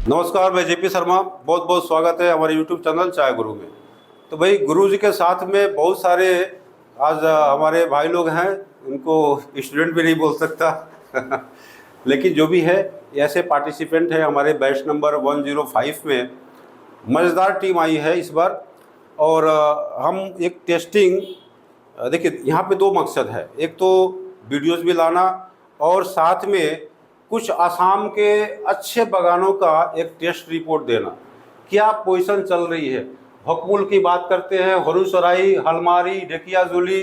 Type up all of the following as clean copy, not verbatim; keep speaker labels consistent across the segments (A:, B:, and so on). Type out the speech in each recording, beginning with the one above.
A: नमस्कार, मैं जेपी शर्मा। बहुत बहुत स्वागत है हमारे यूट्यूब चैनल चाय गुरु में। तो भाई, गुरु जी के साथ में बहुत सारे आज हमारे भाई लोग हैं। उनको स्टूडेंट भी नहीं बोल सकता लेकिन जो भी है, ऐसे पार्टिसिपेंट हैं हमारे बैच नंबर 105 में। मज़ेदार टीम आई है इस बार। और हम एक टेस्टिंग, देखिए यहाँ पे दो मकसद है। एक तो वीडियोस भी लाना और साथ में कुछ आसाम के अच्छे बागानों का एक टेस्ट रिपोर्ट देना। क्या पोजीशन चल रही है, हकमुल की बात करते हैं, हरुसराई, हलमारी, ढेकियाजुली,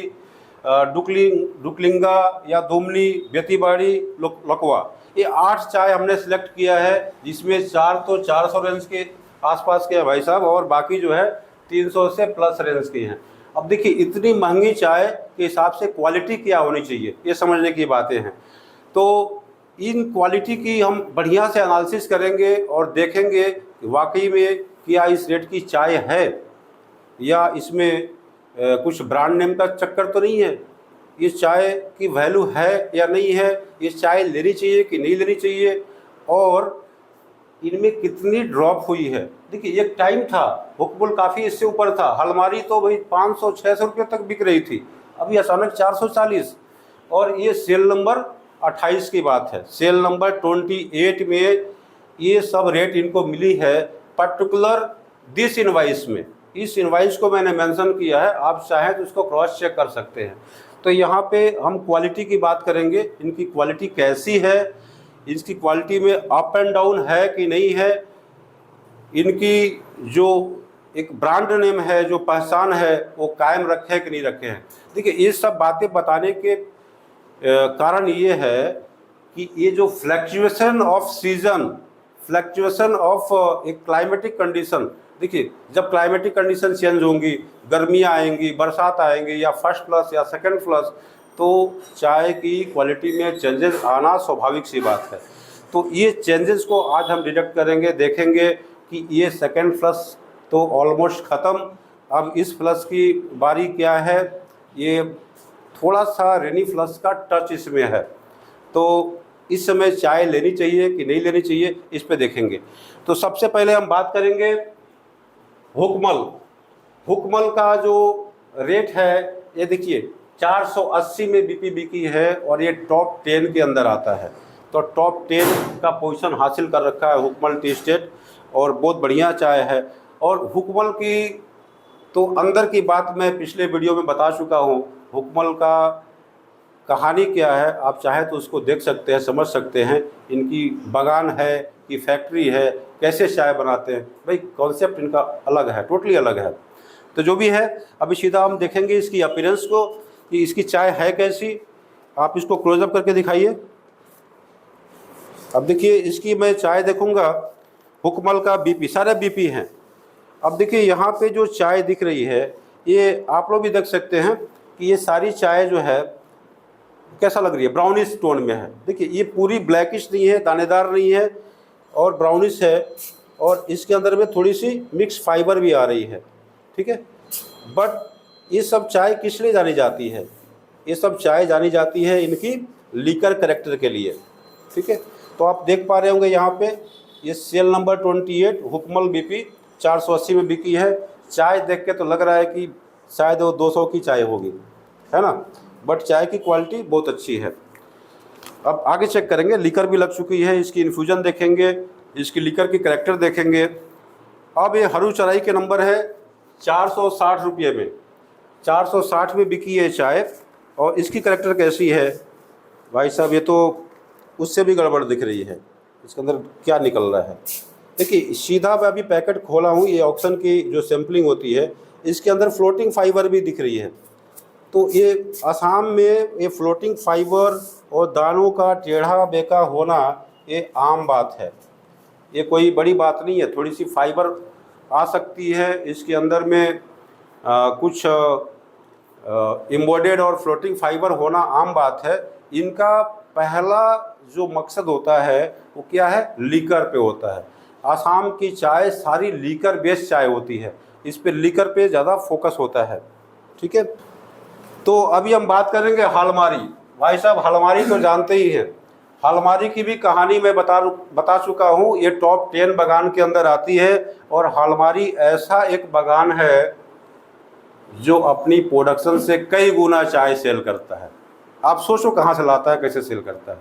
A: डुकलिंगा या दुमनी, बेतीबाड़ी, लकवा, ये 8 चाय हमने सेलेक्ट किया है, जिसमें 4 तो 400 रेंज के आसपास के हैं भाई साहब, और बाकी जो है 300 से प्लस रेंज की हैं। अब देखिए, इतनी महंगी चाय के हिसाब से क्वालिटी क्या होनी चाहिए, ये समझने की बातें हैं। तो इन क्वालिटी की हम बढ़िया से एनालिसिस करेंगे और देखेंगे कि वाकई में क्या इस रेट की चाय है, या इसमें कुछ ब्रांड नेम का चक्कर तो नहीं है, ये चाय की वैल्यू है या नहीं है, ये चाय लेनी चाहिए कि नहीं लेनी चाहिए, और इनमें कितनी ड्रॉप हुई है। देखिए, एक टाइम था हुकमुल काफ़ी इससे ऊपर था, हलमारी तो भाई 500-600 रुपये तक बिक रही थी, अभी अचानक 440। और ये सेल नंबर 28 की बात है, सेल नंबर 28 में ये सब रेट इनको मिली है, पर्टिकुलर दिस इनवाइस में। इस इनवाइस को मैंने मेंशन किया है, आप चाहें तो उसको क्रॉस चेक कर सकते हैं। तो यहाँ पे हम क्वालिटी की बात करेंगे, इनकी क्वालिटी कैसी है, इसकी क्वालिटी में अप एंड डाउन है कि नहीं है, इनकी जो एक ब्रांड नेम है, जो पहचान है, वो कायम रखे कि नहीं रखे हैं। देखिए, ये सब बातें बताने के कारण ये है कि ये जो fluctuation off season, fluctuation of एक क्लाइमेटिक कंडीशन, देखिए जब क्लाइमेटिक कंडीशन चेंज होंगी, गर्मियाँ आएंगी, बरसात आएंगी, या फर्स्ट फ्लस या सेकंड फ्लस, तो चाय की क्वालिटी में चेंजेस आना स्वाभाविक सी बात है। तो ये चेंजेस को आज हम डिटेक्ट करेंगे, देखेंगे कि ये सेकंड फ्लस तो ऑलमोस्ट ख़त्म, अब इस फ्लस की बारी क्या है, ये थोड़ा सा रेनी फ्लस का टच इसमें है। तो इस समय चाय लेनी चाहिए कि नहीं लेनी चाहिए, इस पे देखेंगे। तो सबसे पहले हम बात करेंगे हुकमल। हुकमल का जो रेट है, ये देखिए 480 में बीपी बिकी है, और ये टॉप 10 के अंदर आता है। तो टॉप 10 का पोजीशन हासिल कर रखा है हुकमल टी स्टेट, और बहुत बढ़िया चाय है। और हुकमल की तो अंदर की बात मैं पिछले वीडियो में बता चुका हूँ। हुकमल का कहानी क्या है, आप चाहे तो उसको देख सकते हैं, समझ सकते हैं। इनकी बागान है कि फैक्ट्री है, कैसे चाय बनाते हैं, भाई कॉन्सेप्ट इनका अलग है, टोटली अलग है। तो जो भी है, अभी सीधा हम देखेंगे इसकी अपीयरेंस को कि इसकी चाय है कैसी। आप इसको क्लोजअप करके दिखाइए। अब देखिए, इसकी मैं चाय देखूंगा, हुकमल का बीपी, सारे बीपी हैं। अब देखिए, यहाँ पे जो चाय दिख रही है, ये आप लोग भी देख सकते हैं कि ये सारी चाय जो है कैसा लग रही है, ब्राउनिश टोन में है। देखिए, ये पूरी ब्लैकिश नहीं है, दानेदार नहीं है, और ब्राउनिश है, और इसके अंदर में थोड़ी सी मिक्स फाइबर भी आ रही है, ठीक है। बट ये सब चाय किस लिए जानी जाती है, ये सब चाय जानी जाती है इनकी लीकर कैरेक्टर के लिए, ठीक है। तो आप देख पा रहे होंगे यहाँ पे, ये सेल नंबर 28 हुकमल बीपी 480 में बिकी है। चाय देख के तो लग रहा है कि शायद वो 200 की चाय होगी, है ना, बट चाय की क्वालिटी बहुत अच्छी है। अब आगे चेक करेंगे, लीकर भी लग चुकी है, इसकी इन्फ्यूजन देखेंगे, इसकी लीकर की कैरेक्टर देखेंगे। अब ये हरुचराई के नंबर है 460 रुपये में, 460 में बिकी है चाय। और इसकी कैरेक्टर कैसी है भाई साहब, ये तो उससे भी गड़बड़ दिख रही है, इसके अंदर क्या निकल रहा है। देखिए, सीधा मैं अभी पैकेट खोला हूँ, ये ऑक्सन की जो सैम्पलिंग होती है, इसके अंदर फ्लोटिंग फाइबर भी दिख रही है। तो ये असम में ये फ्लोटिंग फाइबर और दानों का टेढ़ा बेका होना ये आम बात है, ये कोई बड़ी बात नहीं है। थोड़ी सी फाइबर आ सकती है इसके अंदर में, कुछ एम्बेडेड और फ्लोटिंग फाइबर होना आम बात है। इनका पहला जो मकसद होता है वो क्या है, लीकर पे होता है। आसाम की चाय सारी लीकर बेस्ड चाय होती है, इस पे लीकर पे ज़्यादा फोकस होता है, ठीक है। तो अभी हम बात करेंगे हलमारी। भाई साहब, हलमारी तो जानते ही हैं, हलमारी की भी कहानी मैं बता चुका हूँ। ये टॉप 10 बागान के अंदर आती है। और हलमारी ऐसा एक बागान है जो अपनी प्रोडक्शन से कई गुना चाय सेल करता है। आप सोचो कहाँ से लाता है, कैसे सेल करता है।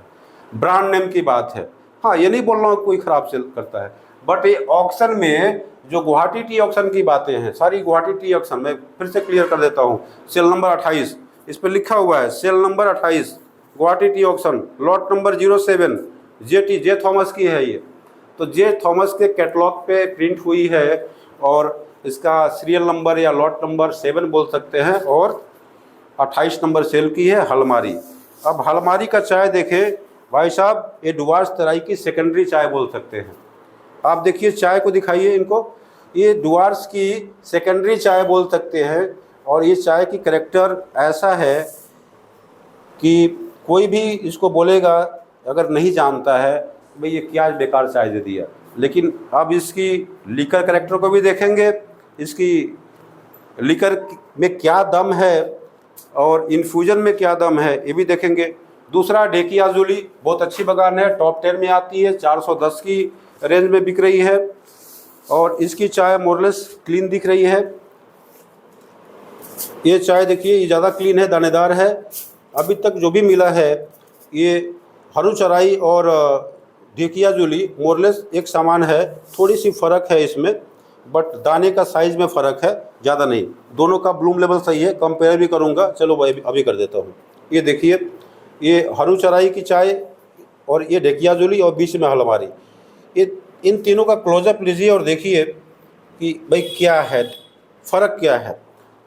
A: ब्रांड नेम की बात है। हाँ, ये नहीं बोल रहा हूँ कोई ख़राब सेल करता है, बट ये ऑक्शन में जो गुवाहाटी टी ऑक्शन की बातें हैं, सारी गुवाहाटी टी ऑक्शन मैं फिर से क्लियर कर देता हूँ। सेल नंबर 28 इस पर लिखा हुआ है, sale number 28 Guwahati tea auction, lot number 07 J Thomas की है ये। तो जे थॉमस के कैटलॉग पे प्रिंट हुई है और इसका सीरियल नंबर या लॉट नंबर 7 बोल सकते हैं, और 28 नंबर सेल की है हलमारी। अब हलमारी का चाय देखें भाई साहब, ये डुवार्स तराई की सेकेंडरी चाय बोल सकते हैं। आप देखिए चाय को दिखाइए इनको, ये डुवार्स की सेकेंडरी चाय बोल सकते हैं। और ये चाय की कैरेक्टर ऐसा है कि कोई भी इसको बोलेगा, अगर नहीं जानता है भाई ये क्या बेकार चाय दे दिया, लेकिन अब इसकी लीकर कैरेक्टर को भी देखेंगे, इसकी लीकर में क्या दम है और इन्फ्यूजन में क्या दम है ये भी देखेंगे। दूसरा ढेकियाजुली बहुत अच्छी बागान है, टॉप 10 में आती है, 410 की रेंज में बिक रही है और इसकी चाय मोरलेस क्लीन दिख रही है। ये चाय देखिए, ये ज़्यादा क्लीन है, दानेदार है। अभी तक जो भी मिला है ये हरुचराई और ढेकियाजुली मोरलेस एक समान है, थोड़ी सी फ़र्क है इसमें, बट दाने का साइज़ में फ़र्क है, ज़्यादा नहीं। दोनों का ब्लूम लेवल सही है, कंपेयर भी करूँगा, चलो भाई अभी कर देता हूँ। ये देखिए, ये हरुचराई की चाय और ये ढेकियाजुली और बीच में हलमारी, ये इन तीनों का क्लोजअप लीजिए और देखिए कि भाई क्या है, फ़र्क क्या है।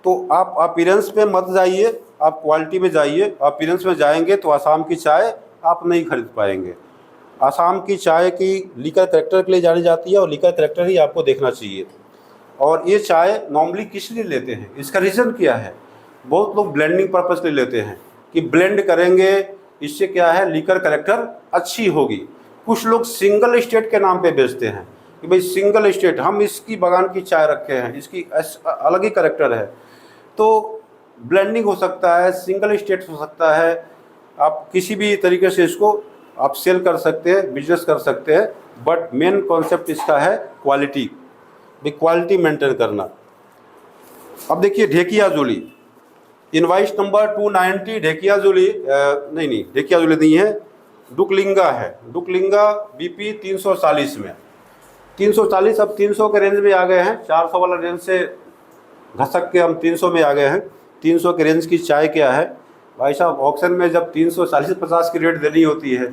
A: तो आप अपीयरेंस पे मत जाइए, आप क्वालिटी में जाइए। अपीयरेंस में जाएंगे तो आसाम की चाय आप नहीं खरीद पाएंगे। आसाम की चाय की लीकर कैरेक्टर के लिए जानी जाती है और लीकर कैरेक्टर ही आपको देखना चाहिए। और ये चाय नॉर्मली किस लिए लेते हैं, इसका रीज़न क्या है। बहुत लोग ब्लेंडिंग पर्पज़ के लिए लेते हैं कि ब्लेंड करेंगे, इससे क्या है लीकर कैरेक्टर अच्छी होगी। कुछ लोग सिंगल स्टेट के नाम पे बेचते हैं कि भाई सिंगल स्टेट, हम इसकी बागान की चाय रखे हैं, इसकी अलग ही कैरेक्टर है। तो ब्लेंडिंग हो सकता है, सिंगल स्टेट हो सकता है, आप किसी भी तरीके से इसको आप सेल कर सकते हैं, बिजनेस कर सकते हैं, बट मेन कॉन्सेप्ट इसका है क्वालिटी, भी क्वालिटी मेंटेन करना। अब देखिए ढेकियाजुली, इनवाइस नंबर 290 ढेकियाजुली, नहीं ढेकियाजुली नहीं है, डुकलिंगा है। डुकलिंगा बीपी 340 में, 340 अब 300 के रेंज में आ गए हैं। 400 वाला रेंज से घसक के हम 300 में आ गए हैं। 300 के रेंज की चाय क्या है भाई साहब, ऑक्शन में जब 340-50 की रेट देनी होती है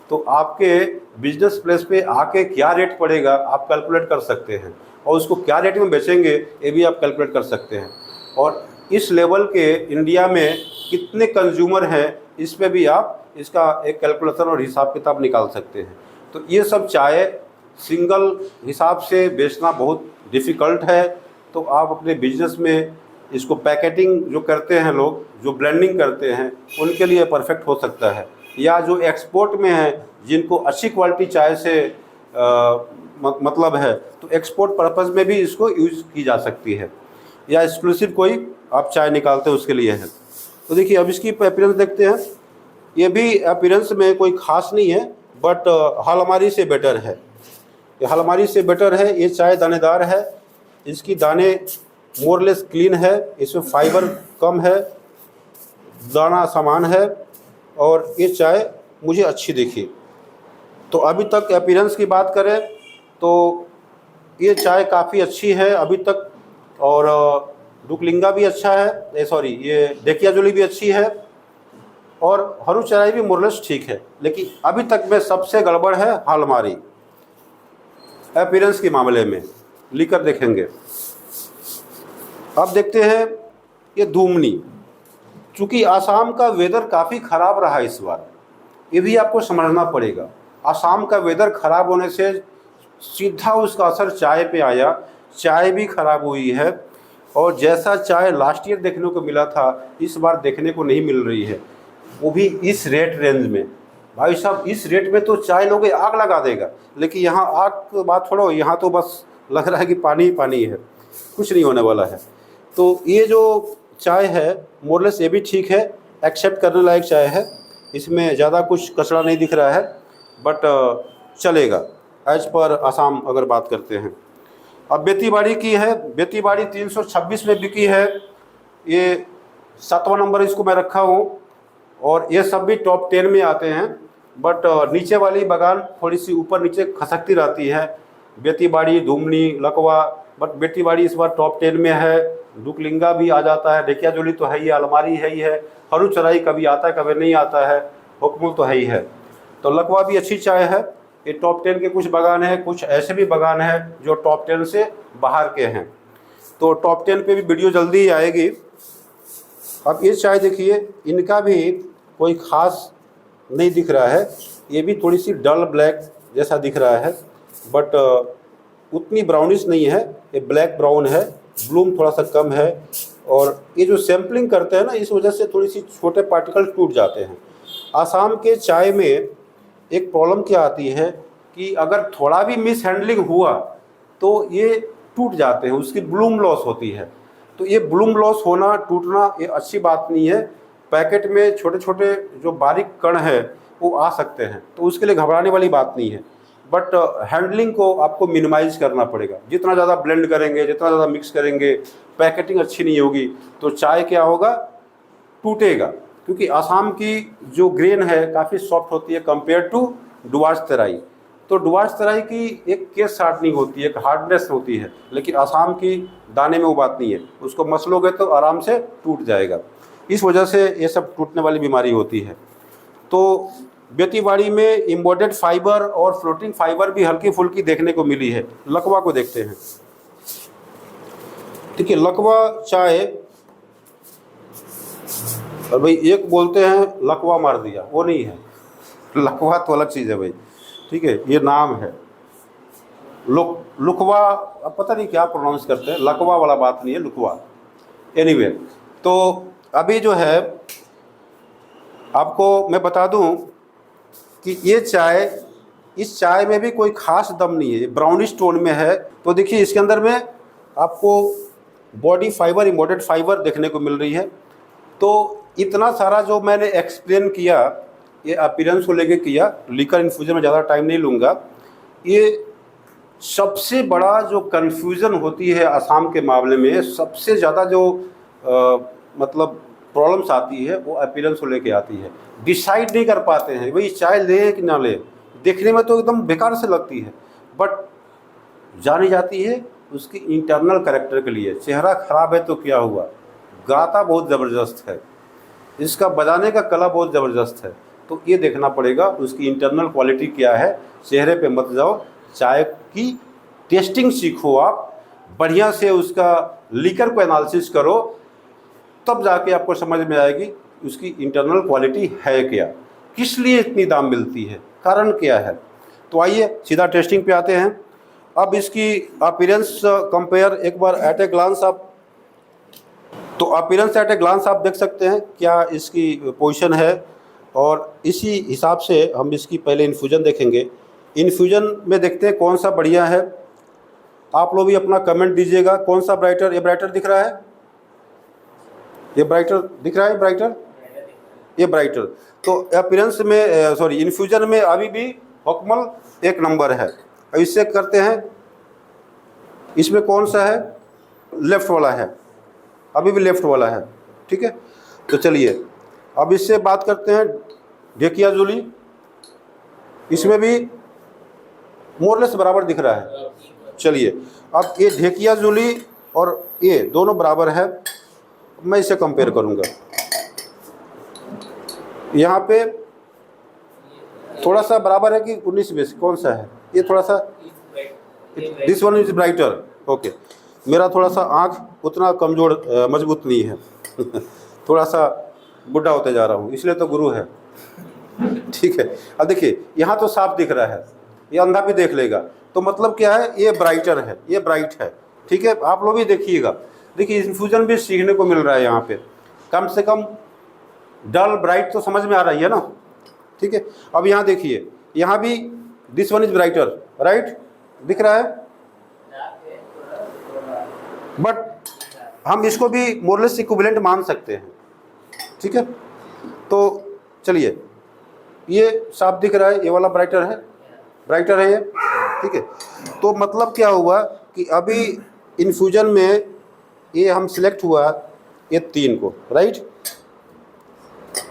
A: तो आपके बिजनेस प्लेस पे आके क्या रेट पड़ेगा आप कैलकुलेट कर सकते हैं, और उसको क्या रेट में बेचेंगे ये भी आप कैलकुलेट कर सकते हैं। और इस लेवल के इंडिया में कितने कंज्यूमर हैं इस पे भी आप इसका एक कैलकुलेशन और हिसाब किताब निकाल सकते हैं। तो ये सब चाय सिंगल हिसाब से बेचना बहुत डिफ़िकल्ट है। तो आप अपने बिजनेस में इसको पैकेटिंग जो करते हैं लोग, जो ब्लेंडिंग करते हैं, उनके लिए परफेक्ट हो सकता है। या जो एक्सपोर्ट में है, जिनको अच्छी क्वालिटी चाय से मतलब है, तो एक्सपोर्ट पर्पज़ में भी इसको यूज़ की जा सकती है। या एक्सक्लूसिव कोई आप चाय निकालते हैं उसके लिए है। तो देखिए अब इसकी अपीयरेंस देखते हैं। ये भी अपीयरेंस में कोई ख़ास नहीं है, बट हलमारी से बेटर है। ये हलमारी से बेटर है। ये चाय दानेदार है, इसकी दाने मोरलेस क्लीन है, इसमें फाइबर कम है, दाना समान है, और ये चाय मुझे अच्छी दिखी। तो अभी तक अपीयरेंस की बात करें तो ये चाय काफ़ी अच्छी है अभी तक। और डुकलिंगा भी अच्छा है, सॉरी ये ढेकियाजुली भी अच्छी है, और हरुचराई भी मोरलेस ठीक है। लेकिन अभी तक में सबसे गड़बड़ है हलमारी अपीयरेंस के मामले में। लीकर देखेंगे। अब देखते हैं ये धूमनी। चूँकि आसाम का वेदर काफ़ी ख़राब रहा इस बार, ये भी आपको समझना पड़ेगा। आसाम का वेदर ख़राब होने से सीधा उसका असर चाय पे आया, चाय भी ख़राब हुई है। और जैसा चाय लास्ट ईयर देखने को मिला था इस बार देखने को नहीं मिल रही है, वो भी इस रेट रेंज में। भाई साहब इस रेट में तो चाय लोगे आग लगा देगा, लेकिन यहाँ आग की बात छोड़ो, यहाँ तो बस लग रहा है कि पानी ही पानी है, कुछ नहीं होने वाला है। तो ये जो चाय है मोरलेस ये भी ठीक है, एक्सेप्ट करने लायक चाय है। इसमें ज़्यादा कुछ कचरा नहीं दिख रहा है, बट चलेगा एज पर आसाम अगर बात करते हैं। अब बेतीबाड़ी की है, बेतीबाड़ी 326 में बिकी है, ये 7वां नंबर इसको मैं रखा हूँ, और ये सब भी टॉप 10 में आते हैं। बट नीचे वाली बागान थोड़ी सी ऊपर नीचे खसकती रहती है, बेतीबाड़ी, धूमनी, लकवा, बट बेतीबाड़ी इस बार टॉप 10 में है। डुकलिंगा भी आ जाता है, ढेकियाजुली तो है ही, अलमारी है ही है, हरुचराई कभी आता है कभी नहीं आता है, हुक्मुल तो है ही है। तो लकवा भी अच्छी चाय है। ये टॉप 10 के कुछ बागान हैं, कुछ ऐसे भी बागान हैं जो टॉप 10 से बाहर के हैं। तो टॉप 10 पे भी वीडियो जल्दी ही आएगी। अब ये चाय देखिए, इनका भी कोई ख़ास नहीं दिख रहा है, ये भी थोड़ी सी डल ब्लैक जैसा दिख रहा है, बट उतनी ब्राउनिश नहीं है, ये ब्लैक ब्राउन है, ब्लूम थोड़ा सा कम है। और ये जो सैम्पलिंग करते हैं ना, इस वजह से थोड़ी सी छोटे पार्टिकल टूट जाते हैं। आसाम के चाय में एक प्रॉब्लम क्या आती है कि अगर थोड़ा भी मिस हैंडलिंग हुआ तो ये टूट जाते हैं, उसकी ब्लूम लॉस होती है। तो ये ब्लूम लॉस होना, टूटना, ये अच्छी बात नहीं है। पैकेट में छोटे छोटे जो बारीक कण है वो आ सकते हैं, तो उसके लिए घबराने वाली बात नहीं है। बट हैंडलिंग को आपको मिनिमाइज़ करना पड़ेगा। जितना ज़्यादा ब्लेंड करेंगे, जितना ज़्यादा मिक्स करेंगे, पैकेटिंग अच्छी नहीं होगी तो चाय क्या होगा, टूटेगा। क्योंकि आसाम की जो ग्रेन है काफ़ी सॉफ्ट होती है कंपेयर टू डुआर्स तराई। तो डुआर्स तराई की एक केस हार्डनिंग होती है, एक हार्डनेस होती है, लेकिन आसाम की दाने में वो बात नहीं है, उसको मसलोगे तो आराम से टूट जाएगा। इस वजह से ये सब टूटने वाली बीमारी होती है। तो बेतीबाड़ी में इम्बोडेड फाइबर और फ्लोटिंग फाइबर भी हल्की फुल्की देखने को मिली है। लकवा को देखते हैं। देखिए लकवा चाय, और भाई एक बोलते हैं लकवा मार दिया, वो नहीं है, लकवा तो अलग चीज़ है भाई, ठीक है, ये नाम है। लुकवा, अब पता नहीं क्या प्रोनाउंस करते हैं, लकवा वाला बात नहीं है, लुकवा। एनीवे, तो अभी जो है आपको मैं बता दूं कि ये चाय, इस चाय में भी कोई ख़ास दम नहीं है, ब्राउनिश टोन में है। तो देखिए इसके अंदर में आपको बॉडी फाइबर, इम्बोडेड फाइबर देखने को मिल रही है। तो इतना सारा जो मैंने एक्सप्लेन किया, ये अपीयरेंस को लेके किया, लिकर इन्फ्यूजन में ज़्यादा टाइम नहीं लूँगा। ये सबसे बड़ा जो कन्फ्यूज़न होती है आसाम के मामले में, सबसे ज़्यादा जो मतलब प्रॉब्लम्स आती है वो अपीयरेंस को लेके आती है। डिसाइड नहीं कर पाते हैं भाई चाय ले कि ना ले, देखने में तो एकदम बेकार से लगती है, बट जानी जाती है उसकी इंटरनल कैरेक्टर के लिए। चेहरा ख़राब है तो क्या हुआ, गाता बहुत ज़बरदस्त है, इसका बजाने का कला बहुत ज़बरदस्त है। तो ये देखना पड़ेगा उसकी इंटरनल क्वालिटी क्या है। चेहरे पे मत जाओ, चाय की टेस्टिंग सीखो, आप बढ़िया से उसका लीकर को एनालिसिस करो, तब जाके आपको समझ में आएगी उसकी इंटरनल क्वालिटी है क्या, किस लिए इतनी दाम मिलती है, कारण क्या है। तो आइए सीधा टेस्टिंग पे आते हैं। अब इसकी अपीयरेंस कंपेयर एक बार एट ए ग्लांस आप, तो अपीयरेंस एट ए ग्लांस आप देख सकते हैं क्या इसकी पोजीशन है, और इसी हिसाब से हम इसकी पहले इन्फ्यूजन देखेंगे। इन्फ्यूजन में देखते हैं कौन सा बढ़िया है। आप लोग भी अपना कमेंट दीजिएगा, कौन सा ब्राइटर, ये ब्राइटर दिख रहा है, ये ब्राइटर दिख रहा है, ब्राइटर, ये ब्राइटर। तो अपीयरेंस में सॉरी इन्फ्यूजन में अभी भी हुक्मल एक नंबर है। अब इससे करते हैं, इसमें कौन सा है, लेफ़्ट वाला है, अभी भी लेफ़्ट वाला है, ठीक है। तो चलिए अब इससे बात करते हैं ढेकियाजुली, इसमें भी मोरलेस बराबर दिख रहा है। चलिए अब ये ढेकियाजुली और ये दोनों बराबर है, मैं इसे कंपेयर करूंगा। यहाँ पे थोड़ा सा बराबर है कि 19-20, कौन सा है, ये थोड़ा सा, this one is brighter, okay. मेरा थोड़ा सा आँख उतना कमज़ोर मजबूत नहीं है थोड़ा सा बुढ़ा होते जा रहा हूँ, इसलिए तो गुरु है, ठीक है। अब देखिए यहाँ तो साफ दिख रहा है, ये अंधा भी देख लेगा, तो मतलब क्या है, ये ब्राइटर है, ये ब्राइट है, ठीक है। आप लोग भी देखिएगा, देखिए इन्फ्यूजन भी सीखने को मिल रहा है यहाँ पे, कम से कम डल ब्राइट तो समझ में आ रही है ना, ठीक है। अब यहाँ देखिए, यहाँ भी this one is brighter, right, दिख रहा है, बट हम इसको भी मोरलेस इक्विवेलेंट मान सकते हैं, ठीक है। तो चलिए ये साफ दिख रहा है, ये वाला ब्राइटर है, ब्राइटर है ये, ठीक है। तो मतलब क्या हुआ कि अभी इन्फ्यूजन में ये हम सिलेक्ट हुआ ये 3 को, राइट,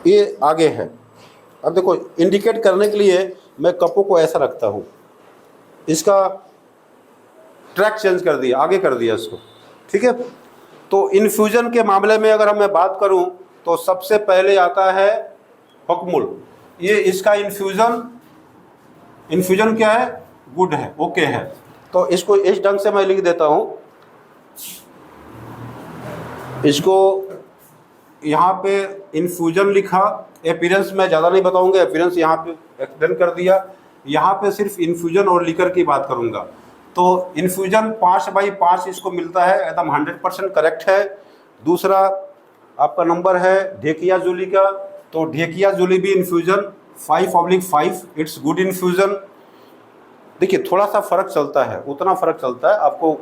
A: ये आगे है। अब देखो इंडिकेट करने के लिए मैं कपों को ऐसा रखता हूँ, इसका ट्रैक चेंज कर दिया, आगे कर दिया इसको, ठीक है। तो इन्फ्यूजन के मामले में अगर मैं बात करूं तो सबसे पहले आता है हुक्मुल। ये इसका इन्फ्यूजन क्या है, गुड है, ओके है। तो इसको इस ढंग से मैं लिख देता हूं, इसको यहाँ पे इन्फ्यूजन लिखा, अपीयरेंस मैं ज़्यादा नहीं बताऊंगा, अपीयरेंस यहाँ पे एक्सप्लेन कर दिया। यहाँ पे सिर्फ इन्फ्यूजन और लिकर की बात करूंगा। तो इन्फ्यूजन 5/5 इसको मिलता है, एकदम 100% करेक्ट है। दूसरा आपका नंबर है ढेकिया जूली का, तो ढेकिया जूली भी इन्फ्यूजन 5/5, इट्स गुड इन्फ्यूजन। देखिए थोड़ा सा फ़र्क चलता है, उतना फ़र्क चलता है, आपको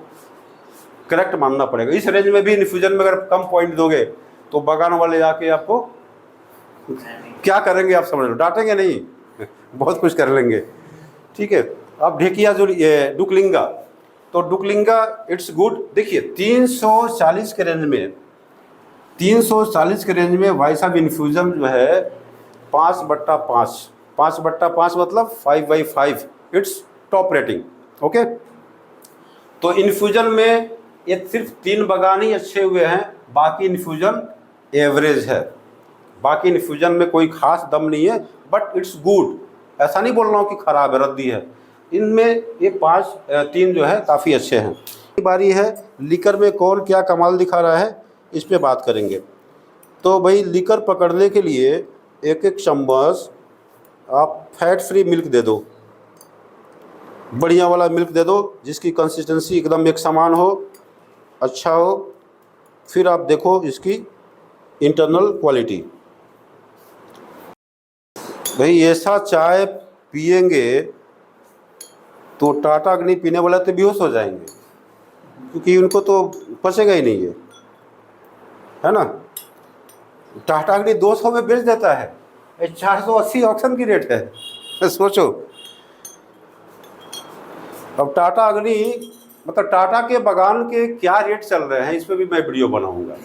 A: करेक्ट मानना पड़ेगा। इस रेंज में भी इन्फ्यूजन में अगर कम पॉइंट दोगे तो बगान वाले जाके आपको क्या करेंगे, आप समझ लो, डांटेंगे नहीं, बहुत कुछ कर लेंगे, ठीक है। अब ढेकिया जो डुकलिंगा, तो डुकलिंगा इट्स गुड। देखिए 340 के रेंज में, 340 के रेंज में भाई साहब इन्फ्यूजन जो है 5/5, 5/5 मतलब 5/5, इट्स टॉप रेटिंग, ओके। तो इन्फ्यूजन में ये सिर्फ 3 बगान ही अच्छे हुए हैं, बाकी इन्फ्यूजन एवरेज है, बाकी इन्फ्यूजन में कोई खास दम नहीं है, बट इट्स गुड। ऐसा नहीं बोल रहा हूँ कि खराब है, रद्दी है। इनमें ये 3 जो है काफ़ी अच्छे हैं। बारी है लिकर में कौन क्या कमाल दिखा रहा है, इस पे बात करेंगे। तो भाई लिकर पकड़ने के लिए 1-1 चम्मच आप फैट फ्री मिल्क दे दो, बढ़िया वाला मिल्क दे दो जिसकी कंसिस्टेंसी एकदम एक समान हो, अच्छा हो। फिर आप देखो इसकी इंटरनल क्वालिटी। भाई ऐसा चाय पिएंगे तो टाटा अग्नि पीने वाले तो बेहोश हो जाएंगे, क्योंकि उनको तो पचेगा ही नहीं है ना। टाटा अग्नि 200 में बेच देता है, 480 ऑक्शन की रेट है, सोचो। अब टाटा अग्नि मतलब टाटा के बगान के क्या रेट चल रहे हैं, इस पर भी मैं वीडियो बनाऊंगा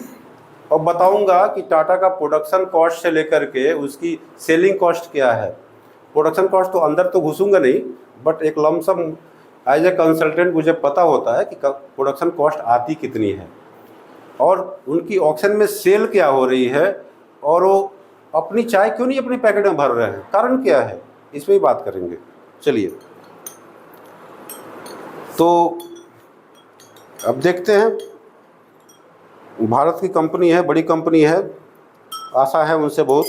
A: और बताऊंगा कि टाटा का प्रोडक्शन कॉस्ट से लेकर के उसकी सेलिंग कॉस्ट क्या है। प्रोडक्शन कॉस्ट तो अंदर तो घुसूंगा नहीं, बट एक लमसम एज ए कंसल्टेंट मुझे पता होता है कि प्रोडक्शन कॉस्ट आती कितनी है और उनकी ऑक्शन में सेल क्या हो रही है, और वो अपनी चाय क्यों नहीं अपने पैकेट में भर रहे हैं, कारण क्या है, इस पर ही बात करेंगे। चलिए तो अब देखते हैं, भारत की कंपनी है, बड़ी कंपनी है, आशा है उनसे बहुत।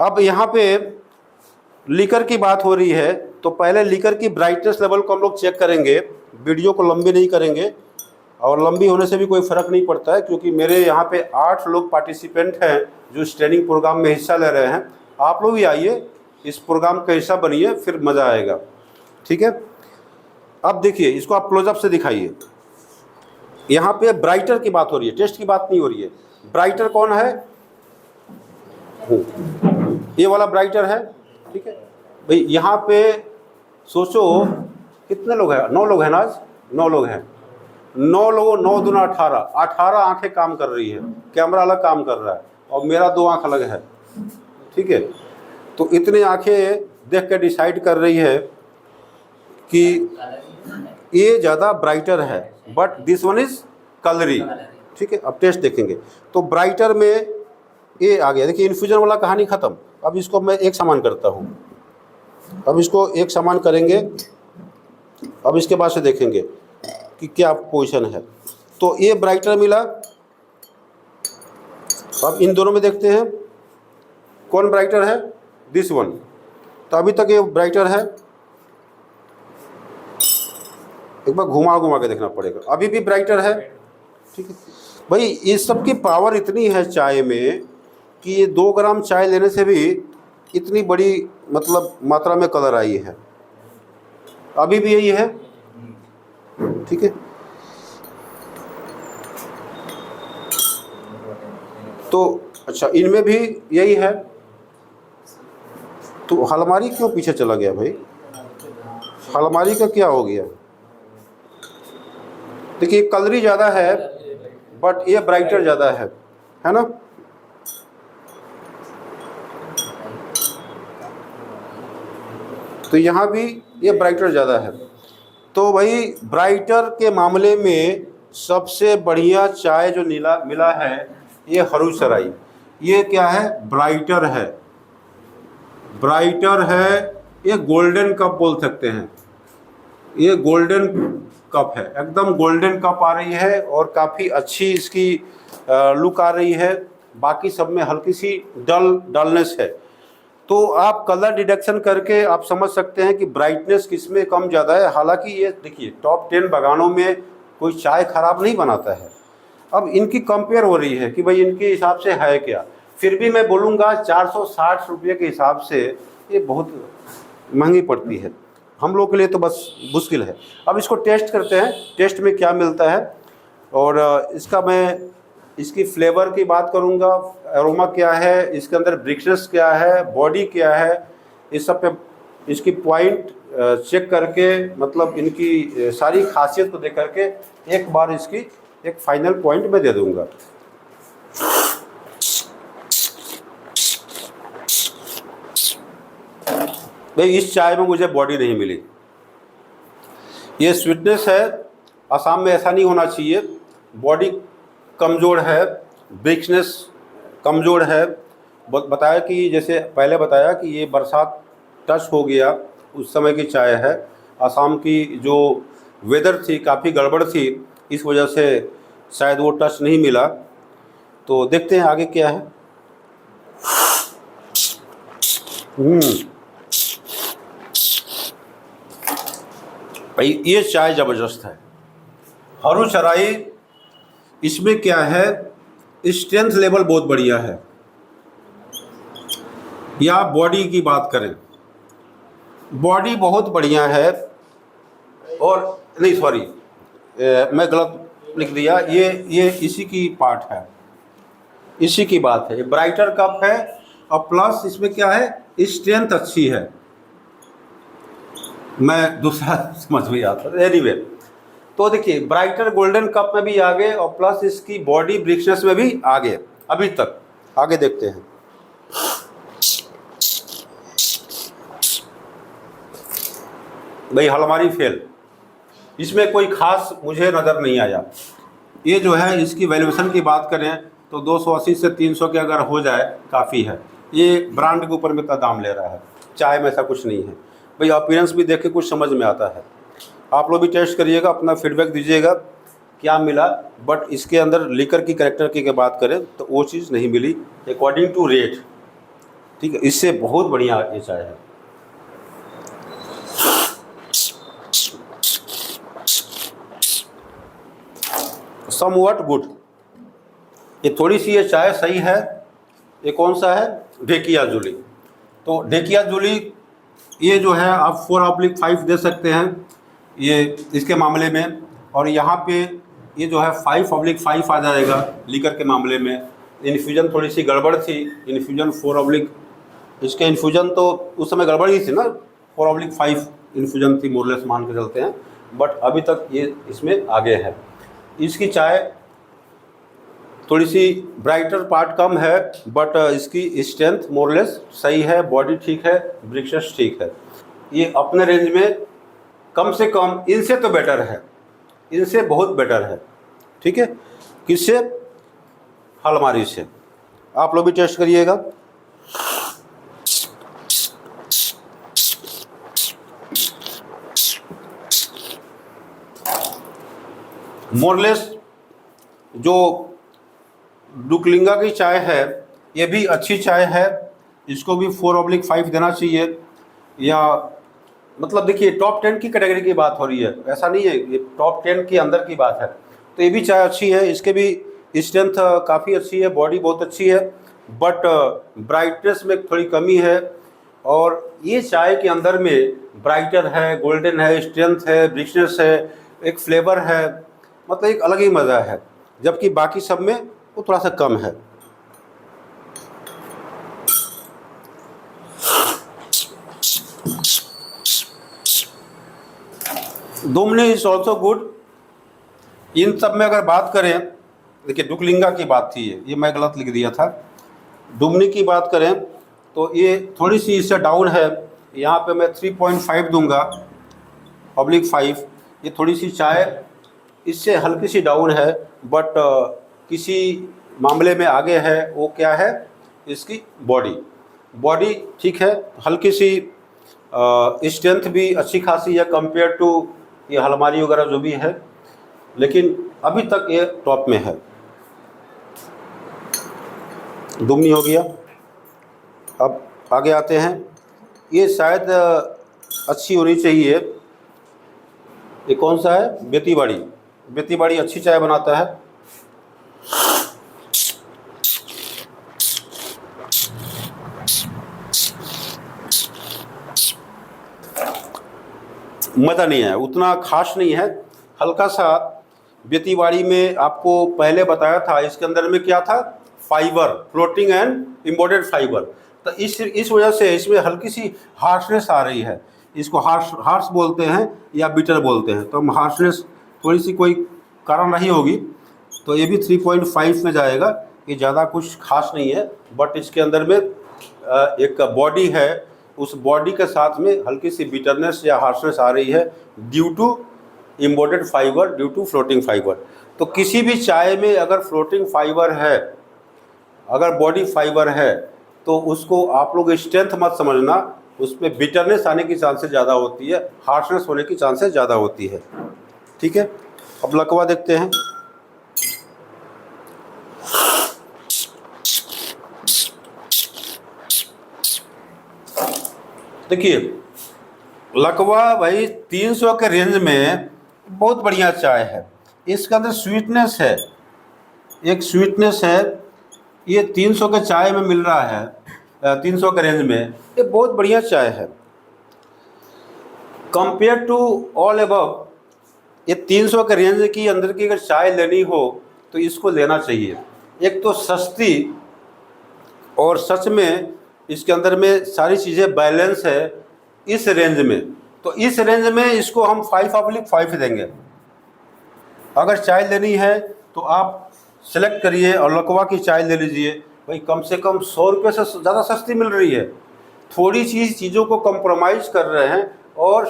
A: अब यहाँ पे लिकर की बात हो रही है, तो पहले लिकर की ब्राइटनेस लेवल को हम लोग चेक करेंगे। वीडियो को लंबी नहीं करेंगे, और लंबी होने से भी कोई फ़र्क नहीं पड़ता है, क्योंकि मेरे यहाँ पे 8 लोग पार्टिसिपेंट हैं जो इस ट्रेनिंग प्रोग्राम में हिस्सा ले रहे हैं। आप लोग भी आइए, इस प्रोग्राम का हिस्सा बनिए, फिर मज़ा आएगा, ठीक है। अब देखिए इसको आप क्लोजअप से दिखाइए। यहाँ पे ब्राइटर की बात हो रही है, टेस्ट की बात नहीं हो रही है। ब्राइटर कौन है, ये वाला ब्राइटर है, ठीक है भाई। यहाँ पे सोचो कितने लोग हैं, 9 लोग हैं ना, आज 9 लोग हैं। 9 लोगों 9 दूना 18 आंखें काम कर रही है, कैमरा अलग काम कर रहा है और मेरा 2 आंख अलग है, ठीक है। तो इतनी आंखें देख के डिसाइड कर रही है कि ये ज़्यादा ब्राइटर है, but this one is colourful, ठीक है। अब टेस्ट देखेंगे तो ब्राइटर में ये आ गया। देखिए इन्फ्यूजन वाला कहानी ख़त्म। अब इसको मैं एक समान करता हूँ, अब इसको एक समान करेंगे। अब इसके बाद से देखेंगे कि क्या पोजीशन है। तो ये ब्राइटर मिला। अब इन दोनों में देखते हैं कौन ब्राइटर है, दिस वन। तो अभी तक ये ब्राइटर है, एक बार घुमा के देखना पड़ेगा, अभी भी ब्राइटर है, ठीक है भाई। इस सब की पावर इतनी है चाय में कि ये 2 ग्राम चाय लेने से भी इतनी बड़ी मतलब मात्रा में कलर आई है, अभी भी यही है, ठीक है। तो अच्छा इनमें भी यही है, तो हलमारी क्यों पीछे चला गया भाई? हलमारी का क्या हो गया? देखिए कलरी ज़्यादा है बट ये ब्राइटर ज़्यादा है ना? तो यहाँ भी ये ब्राइटर ज़्यादा है। तो भाई ब्राइटर के मामले में सबसे बढ़िया चाय जो मिला है ये हरूसराई। ये क्या है? ब्राइटर है, ब्राइटर है। ये गोल्डन कप बोल सकते हैं, ये गोल्डन कप है, एकदम गोल्डन कप आ रही है और काफ़ी अच्छी इसकी लुक आ रही है। बाकी सब में हल्की सी डलनेस है। तो आप कलर डिडक्शन करके आप समझ सकते हैं कि ब्राइटनेस किसमें कम ज़्यादा है। हालांकि ये देखिए टॉप 10 बागानों में कोई चाय ख़राब नहीं बनाता है। अब इनकी कंपेयर हो रही है कि भाई इनके हिसाब से है क्या। फिर भी मैं बोलूँगा 460 रुपये के हिसाब से ये बहुत महंगी पड़ती है हम लोग के लिए, तो बस मुश्किल है। अब इसको टेस्ट करते हैं, टेस्ट में क्या मिलता है। और इसका मैं इसकी फ्लेवर की बात करूंगा, एरोमा क्या है, इसके अंदर ब्रिक्सनेस क्या है, बॉडी क्या है, इस सब पे इसकी पॉइंट चेक करके, मतलब इनकी सारी खासियत को देख करके एक बार इसकी एक फाइनल पॉइंट मैं दे दूंगा। भाई इस चाय में मुझे बॉडी नहीं मिली। ये स्वीटनेस है, असम में ऐसा नहीं होना चाहिए। बॉडी कमज़ोर है, ब्रिक्सनेस कमज़ोर है। बताया कि जैसे पहले बताया कि ये बरसात टच हो गया उस समय की चाय है। असम की जो वेदर थी काफ़ी गड़बड़ थी, इस वजह से शायद वो टच नहीं मिला। तो देखते हैं आगे क्या है। भाई ये चाय ज़बरदस्त है। हरूसराई इसमें क्या है, स्ट्रेंथ लेवल बहुत बढ़िया है। या बॉडी की बात करें, बॉडी बहुत बढ़िया है। और नहीं सॉरी, मैं गलत लिख दिया, ये इसी की पार्ट है, इसी की बात है। ये ब्राइटर कप है और प्लस इसमें क्या है, स्ट्रेंथ अच्छी है। मैं दूसरा समझ में आता एनीवे। तो देखिए ब्राइटर गोल्डन कप में भी आगे और प्लस इसकी बॉडी ब्रिक्सनेस में भी आगे। अभी तक आगे देखते हैं। भाई हलमारी फेल, इसमें कोई खास मुझे नज़र नहीं आया। ये जो है इसकी वैल्यूएशन की बात करें तो 280 से 300 के अगर हो जाए काफ़ी है। ये ब्रांड के ऊपर में इतना दाम ले रहा है, चाय में ऐसा कुछ नहीं है। भाई अपीयरेंस भी देख के कुछ समझ में आता है। आप लोग भी टेस्ट करिएगा, अपना फीडबैक दीजिएगा क्या मिला। बट इसके अंदर लीकर की कैरेक्टर की बात करें तो वो चीज़ नहीं मिली अकॉर्डिंग टू रेट। ठीक है, इससे बहुत बढ़िया ये चाय है। Somewhat good. ये थोड़ी सी ये चाय सही है। ये कौन सा है, ढेकिया जुली। तो ढेकिया जुली ये जो है आप 4/5 दे सकते हैं ये इसके मामले में। और यहाँ पे ये जो है 5/5 आ जाएगा लीकर के मामले में। इन्फ्यूजन थोड़ी सी गड़बड़ थी, इन्फ्यूजन 4/, इसके इन्फ्यूजन तो उस समय गड़बड़ ही थी ना, 4/5 इन्फ्यूजन थी, मोरलेस मान के चलते हैं। बट अभी तक ये इसमें आगे है। इसकी चाय थोड़ी सी ब्राइटर पार्ट कम है बट इसकी स्ट्रेंथ मोरलेस सही है, बॉडी ठीक है, ब्रिक्सनेस ठीक है। ये अपने रेंज में कम से कम इनसे तो बेटर है, इनसे बहुत बेटर है। ठीक है, किससे, हलमारी से। आप लोग भी टेस्ट करिएगा। मोरलेस जो डुकलिंगा की चाय है ये भी अच्छी चाय है, इसको भी 4/5 देना चाहिए। या मतलब देखिए टॉप 10 की कैटेगरी की बात हो रही है, ऐसा नहीं है, ये टॉप 10 के अंदर की बात है। तो ये भी चाय अच्छी है, इसके भी स्ट्रेंथ काफ़ी अच्छी है, बॉडी बहुत अच्छी है, बट ब्राइटनेस में थोड़ी कमी है। और ये चाय के अंदर में ब्राइटर है, गोल्डन है, स्ट्रेंथ है, ब्रिचनेस है, एक फ्लेवर है, मतलब एक अलग ही मज़ा है। जबकि बाकी सब में वो थोड़ा सा कम है। दुमनी इज ऑल्सो गुड। इन सब में अगर बात करें, देखिए डुकलिंगा की बात थी, ये मैं गलत लिख दिया था। दुमनी की बात करें तो ये थोड़ी सी इससे डाउन है, यहाँ पे मैं 3.5 दूंगा, पब्लिक 5। ये थोड़ी सी चाय इससे हल्की सी डाउन है, बट किसी मामले में आगे है। वो क्या है, इसकी बॉडी ठीक है, हल्की सी स्ट्रेंथ भी अच्छी खासी है कंपेयर टू ये हलमारी वगैरह जो भी है, लेकिन अभी तक ये टॉप में है। दुमनी हो गया। अब आगे आते हैं, ये शायद अच्छी होनी चाहिए। ये कौन सा है, बेतीबाड़ी अच्छी चाय बनाता है। मज़ा नहीं है, उतना खास नहीं है, हल्का सा। बेतीबाड़ी में आपको पहले बताया था, इसके अंदर में क्या था, फाइबर, फ्लोटिंग एंड इम्बोडेड फाइबर। तो इस वजह से इसमें हल्की सी हार्शनेस आ रही है। इसको हार्श बोलते हैं या बिटर बोलते हैं। तो हम हार्शनेस थोड़ी सी कोई कारण रही होगी, तो ये भी 3.5 में जाएगा। ये ज़्यादा कुछ खास नहीं है, बट इसके अंदर में एक बॉडी है, उस बॉडी के साथ में हल्की सी बिटरनेस या हार्शनेस आ रही है due to embedded fibre, due to floating fibre. तो किसी भी चाय में अगर फ्लोटिंग फाइबर है, अगर बॉडी फाइबर है, तो उसको आप लोग स्ट्रेंथ मत समझना, उसमें बिटरनेस आने की चांसेस ज़्यादा होती है, हार्शनेस होने की चांसेस ज़्यादा होती है। ठीक है, अब लकवा देखते हैं। देखिए लकवा भाई 300 के रेंज में बहुत बढ़िया चाय है। इसके अंदर स्वीटनेस है, एक स्वीटनेस है। ये 300 के चाय में मिल रहा है, 300 के रेंज में, ये बहुत बढ़िया चाय है कंपेयर टू ऑल अबव। ये 300 के रेंज की अंदर की अगर चाय लेनी हो तो इसको लेना चाहिए। एक तो सस्ती, और सच में इसके अंदर में सारी चीज़ें बैलेंस है इस रेंज में। तो इस रेंज में इसको हम 5/5 देंगे। अगर चाय लेनी है तो आप सेलेक्ट करिए और लकवा की चाय ले लीजिए भाई, कम से कम 100 रुपये से ज़्यादा सस्ती मिल रही है। थोड़ी चीज़ों को कंप्रोमाइज़ कर रहे हैं और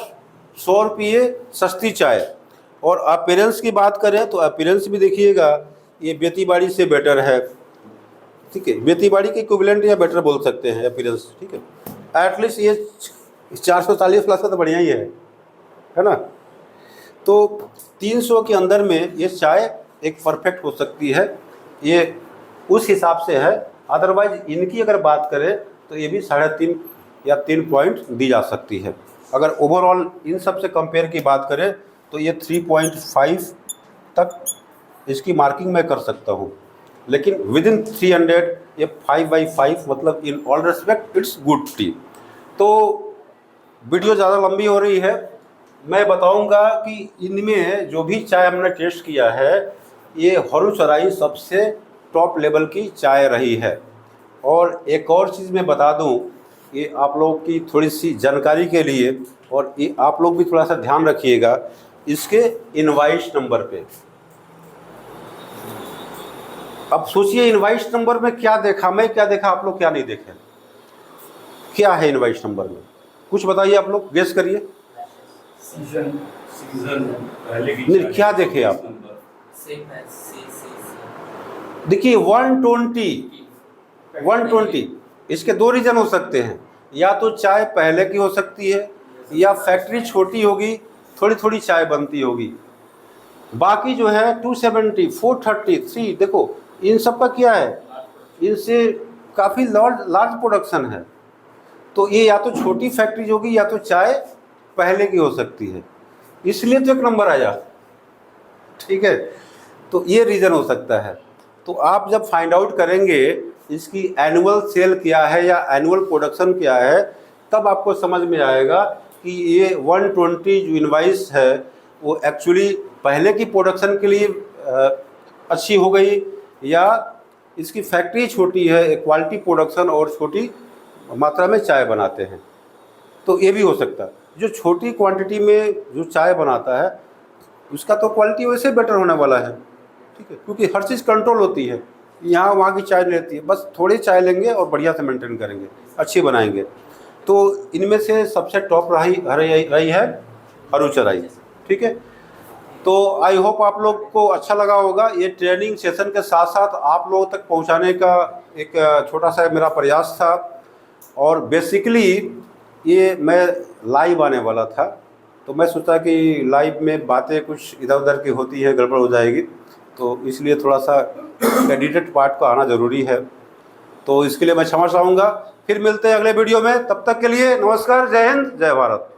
A: 100 रुपये सस्ती चाय। और अपीयरेंस की बात करें तो अपीयरेंस भी देखिएगा, ये बेतीबाड़ी से बेटर है। ठीक है, बेतीबाड़ी के इक्विवेलेंट या बेटर बोल सकते हैं अपीयरेंस। ठीक है, एटलीस्ट ये 440 प्लस का तो बढ़िया ही है ना। तो 300 के अंदर में ये चाय एक परफेक्ट हो सकती है, ये उस हिसाब से है। अदरवाइज इनकी अगर बात करें तो ये भी 3.5 या 3 पॉइंट दी जा सकती है। अगर ओवरऑल इन सब से कंपेयर की बात करें तो ये 3.5 तक इसकी मार्किंग मैं कर सकता हूँ, लेकिन विद इन 300 ये 5/5, मतलब in all respect it's good T. तो वीडियो ज़्यादा लंबी हो रही है, मैं बताऊंगा कि इनमें जो भी चाय हमने टेस्ट किया है, ये हरुचराई सबसे टॉप लेवल की चाय रही है। और एक और चीज़ मैं बता दूं, ये आप लोगों की थोड़ी सी जानकारी के लिए, और ये आप लोग भी थोड़ा सा ध्यान रखिएगा इसके इनवॉइस नंबर पे। अब सोचिए इनवॉइस नंबर में क्या देखा, मैं क्या देखा, आप लोग क्या नहीं देखे, क्या है इनवॉइस नंबर में, कुछ बताइए आप लोग, गेस करिए।
B: सीजन पहले की
A: नहीं, क्या देखे आप? देखिए 120। इसके दो रीज़न हो सकते हैं, या तो चाय पहले की हो सकती है, या फैक्ट्री छोटी होगी, थोड़ी थोड़ी चाय बनती होगी। बाकी जो है 270, 433, देखो इन सब का क्या है, इनसे काफ़ी लार्ज प्रोडक्शन है। तो ये या तो छोटी फैक्ट्री होगी या तो चाय पहले की हो सकती है, इसलिए तो एक नंबर आया। ठीक है, तो ये रीज़न हो सकता है। तो आप जब फाइंड आउट करेंगे इसकी एनुअल सेल क्या है या एनुअल प्रोडक्शन क्या है, तब आपको समझ में आएगा कि ये 120 जो इनवाइस है वो एक्चुअली पहले की प्रोडक्शन के लिए अच्छी हो गई, या इसकी फैक्ट्री छोटी है, क्वालिटी प्रोडक्शन और छोटी मात्रा में चाय बनाते हैं। तो ये भी हो सकता है। जो छोटी क्वांटिटी में जो चाय बनाता है उसका तो क्वालिटी वैसे बेटर होने वाला है, ठीक है, क्योंकि हर चीज़ कंट्रोल होती है। यहाँ वहाँ की चाय लेती है, बस थोड़ी चाय लेंगे और बढ़िया से मेंटेन करेंगे, अच्छी बनाएंगे। तो इनमें से सबसे टॉप रही है अरुचराई, ठीक है। तो आई होप आप लोग को अच्छा लगा होगा। ये ट्रेनिंग सेशन के साथ साथ आप लोगों तक पहुंचाने का एक छोटा सा मेरा प्रयास था। और बेसिकली ये मैं लाइव आने वाला था, तो मैं सोचा कि लाइव में बातें कुछ इधर उधर की होती है, गड़बड़ हो जाएगी, तो इसलिए थोड़ा सा एडिटेड पार्ट को आना ज़रूरी है। तो इसके लिए मैं क्षमा चाहूँगा। फिर मिलते हैं अगले वीडियो में, तब तक के लिए नमस्कार, जय हिंद, जय भारत।